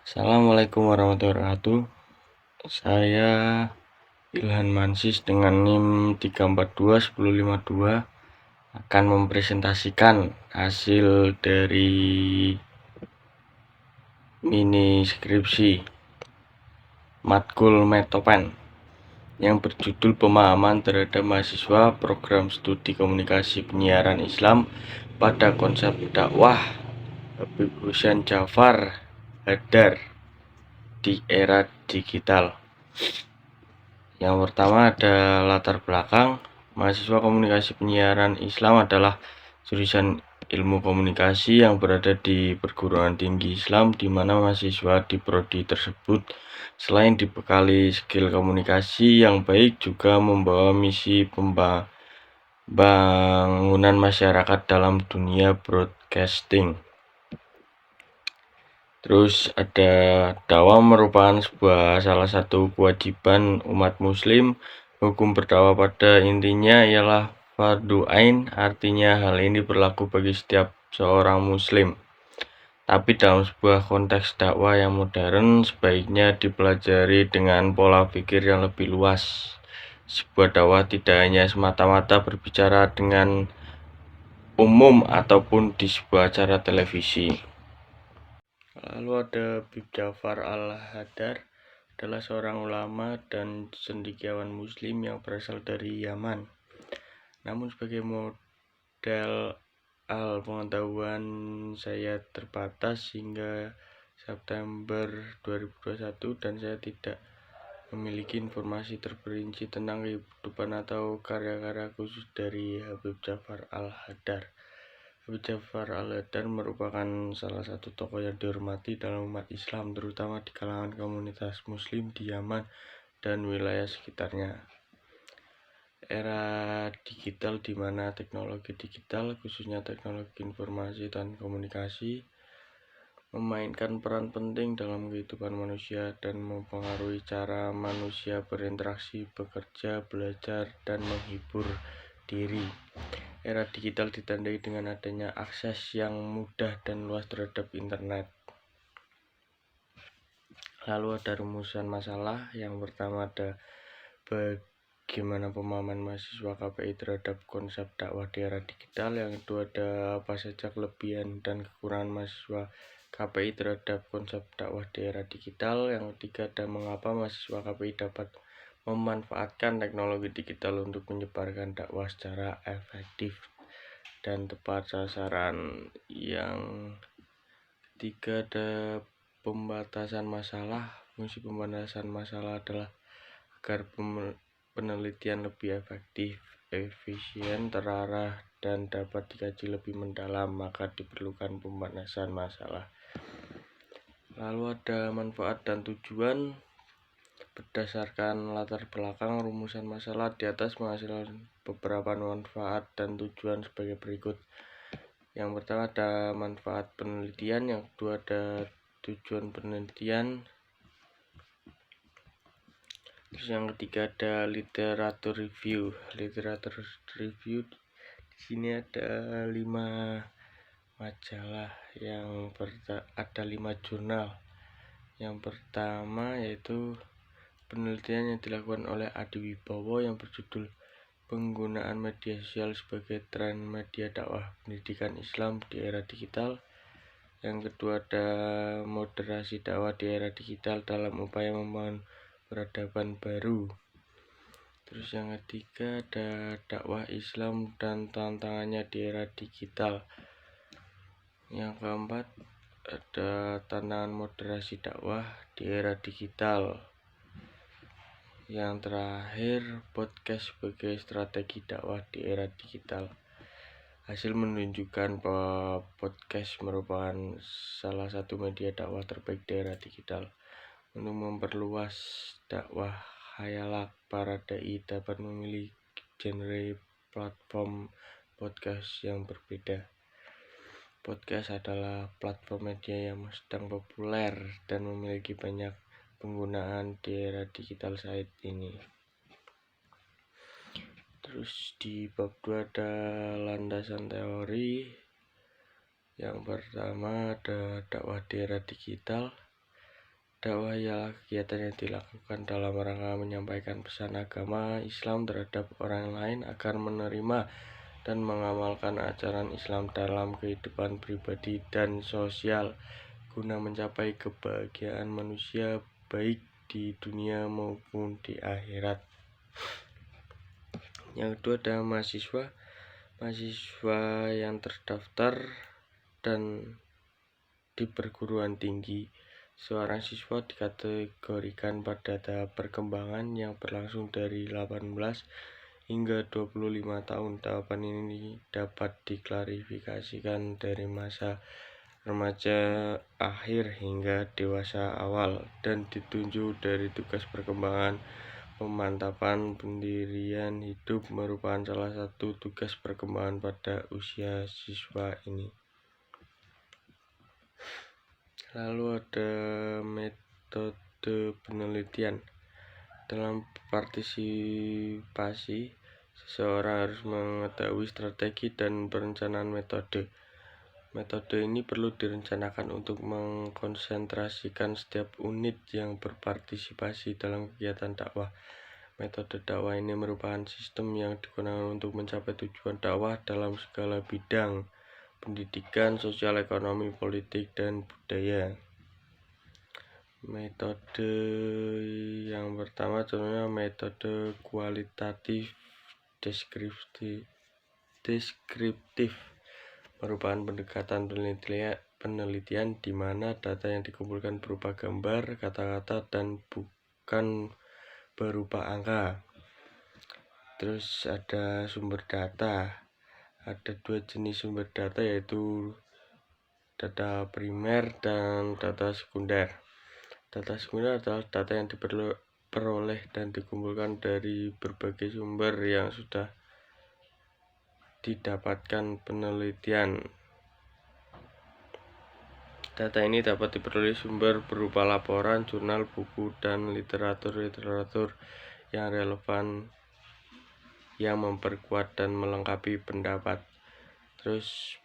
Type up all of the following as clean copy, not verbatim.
Assalamualaikum warahmatullahi wabarakatuh. Saya Ilhan Mansis dengan NIM 3421052 akan mempresentasikan hasil dari mini skripsi matkul Metopen yang berjudul Pemahaman terhadap mahasiswa Program Studi Komunikasi Penyiaran Islam pada Konsep Dakwah Habib Hussein Jafar Haddar di era digital. Yang pertama ada latar belakang. Mahasiswa Komunikasi Penyiaran Islam adalah jurusan ilmu komunikasi yang berada di perguruan tinggi Islam, di mana mahasiswa di prodi tersebut selain dibekali skill komunikasi yang baik juga membawa misi pembangunan masyarakat dalam dunia broadcasting. Terus ada dakwah merupakan salah satu kewajiban umat muslim. Hukum berdakwah pada intinya ialah fardu ain, artinya hal ini berlaku bagi setiap seorang muslim. Tapi dalam sebuah konteks dakwah yang modern, sebaiknya dipelajari dengan pola pikir yang lebih luas. Sebuah dakwah tidak hanya semata-mata berbicara dengan umum ataupun di sebuah acara televisi. Lalu ada Habib Jafar Al-Haddar, adalah seorang ulama dan cendekiawan muslim yang berasal dari Yaman. Namun sebagai model pengetahuan saya terbatas hingga September 2021 dan saya tidak memiliki informasi terperinci tentang kehidupan atau karya-karya khusus dari Habib Jafar Al-Haddar. Habib Jafar Al-Haddar merupakan salah satu tokoh yang dihormati dalam umat Islam, terutama di kalangan komunitas muslim di Yaman dan wilayah sekitarnya. Era digital di mana teknologi digital, khususnya teknologi informasi dan komunikasi, memainkan peran penting dalam kehidupan manusia dan mempengaruhi cara manusia berinteraksi, bekerja, belajar, dan menghibur diri. Era digital ditandai dengan adanya akses yang mudah dan luas terhadap internet. Lalu ada rumusan masalah. Yang pertama ada bagaimana pemahaman mahasiswa KPI terhadap konsep dakwah di era digital. Yang kedua ada apa saja kelebihan dan kekurangan mahasiswa KPI terhadap konsep dakwah di era digital. Yang ketiga ada mengapa mahasiswa KPI dapat memanfaatkan teknologi digital untuk menyebarkan dakwah secara efektif dan tepat sasaran. Yang ketiga ada pembatasan masalah. Fungsi pembatasan masalah adalah agar penelitian lebih efektif, efisien, terarah, dan dapat dikaji lebih mendalam, maka diperlukan pembatasan masalah. Lalu ada manfaat dan tujuan. Berdasarkan latar belakang rumusan masalah di atas menghasilkan beberapa manfaat dan tujuan sebagai berikut. Yang pertama ada manfaat penelitian, yang kedua ada tujuan penelitian, terus yang ketiga ada literatur review. Literatur review di sini ada 5 majalah, ada 5 jurnal. Yang pertama yaitu penelitian yang dilakukan oleh Adi Wibowo yang berjudul Penggunaan Media Sosial sebagai Tren Media Dakwah Pendidikan Islam di Era Digital. Yang kedua ada Moderasi Dakwah di Era Digital dalam upaya membangun peradaban baru. Terus yang ketiga ada Dakwah Islam dan tantangannya di era digital. Yang keempat ada tantangan moderasi dakwah di era digital. Yang terakhir, podcast sebagai strategi dakwah di era digital. Hasil menunjukkan bahwa podcast merupakan salah satu media dakwah terbaik di era digital. Untuk memperluas dakwah khayalak, para dai dapat memilih genre platform podcast yang berbeda. Podcast adalah platform media yang sedang populer dan memiliki banyak penggunaan di era digital saat ini. Terus di bab 2 ada landasan teori. Yang pertama ada dakwah di era digital. Dakwah ialah kegiatan yang dilakukan dalam rangka menyampaikan pesan agama Islam terhadap orang lain agar menerima dan mengamalkan ajaran Islam dalam kehidupan pribadi dan sosial guna mencapai kebahagiaan manusia baik di dunia maupun di akhirat. Yang kedua adalah mahasiswa yang terdaftar dan di perguruan tinggi. Seorang siswa dikategorikan pada tahap perkembangan yang berlangsung dari 18 hingga 25 tahun. Tahapan ini dapat diklarifikasikan dari masa remaja akhir hingga dewasa awal dan ditunjuk dari tugas perkembangan. Pemantapan pendirian hidup merupakan salah satu tugas perkembangan pada usia siswa ini. Lalu ada metode penelitian. Dalam partisipasi, seseorang harus mengetahui strategi dan perencanaan metode. Metode ini perlu direncanakan untuk mengkonsentrasikan setiap unit yang berpartisipasi dalam kegiatan dakwah. Metode dakwah ini merupakan sistem yang digunakan untuk mencapai tujuan dakwah dalam segala bidang pendidikan, sosial, ekonomi, politik, dan budaya. Metode yang pertama contohnya metode kualitatif deskriptif merupakan pendekatan penelitian di mana data yang dikumpulkan berupa gambar, kata-kata, dan bukan berupa angka. Terus ada sumber data. Ada dua jenis sumber data, yaitu data primer dan data sekunder. Data sekunder adalah data yang diperoleh dan dikumpulkan dari berbagai sumber yang sudah didapatkan penelitian. Data ini dapat diperoleh sumber berupa laporan, jurnal, buku, dan literatur yang relevan yang memperkuat dan melengkapi pendapat. Terus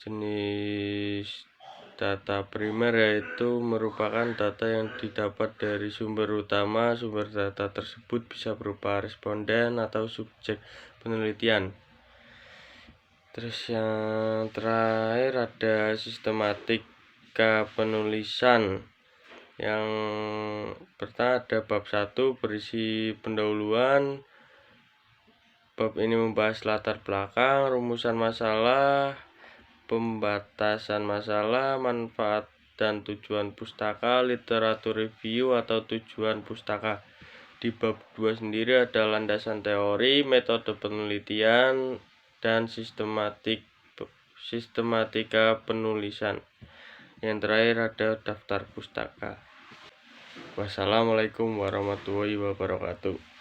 jenis data primer yaitu merupakan data yang didapat dari sumber utama. Sumber data tersebut bisa berupa responden atau subjek penelitian. Terus yang terakhir ada sistematika penulisan. Yang pertama ada bab 1 berisi pendahuluan. Bab ini membahas latar belakang, rumusan masalah, pembatasan masalah, manfaat dan tujuan pustaka, literatur review atau tujuan pustaka. Di bab 2 sendiri ada landasan teori, metode penelitian, dan sistematika penulisan. Yang terakhir ada daftar pustaka. Wassalamualaikum warahmatullahi wabarakatuh.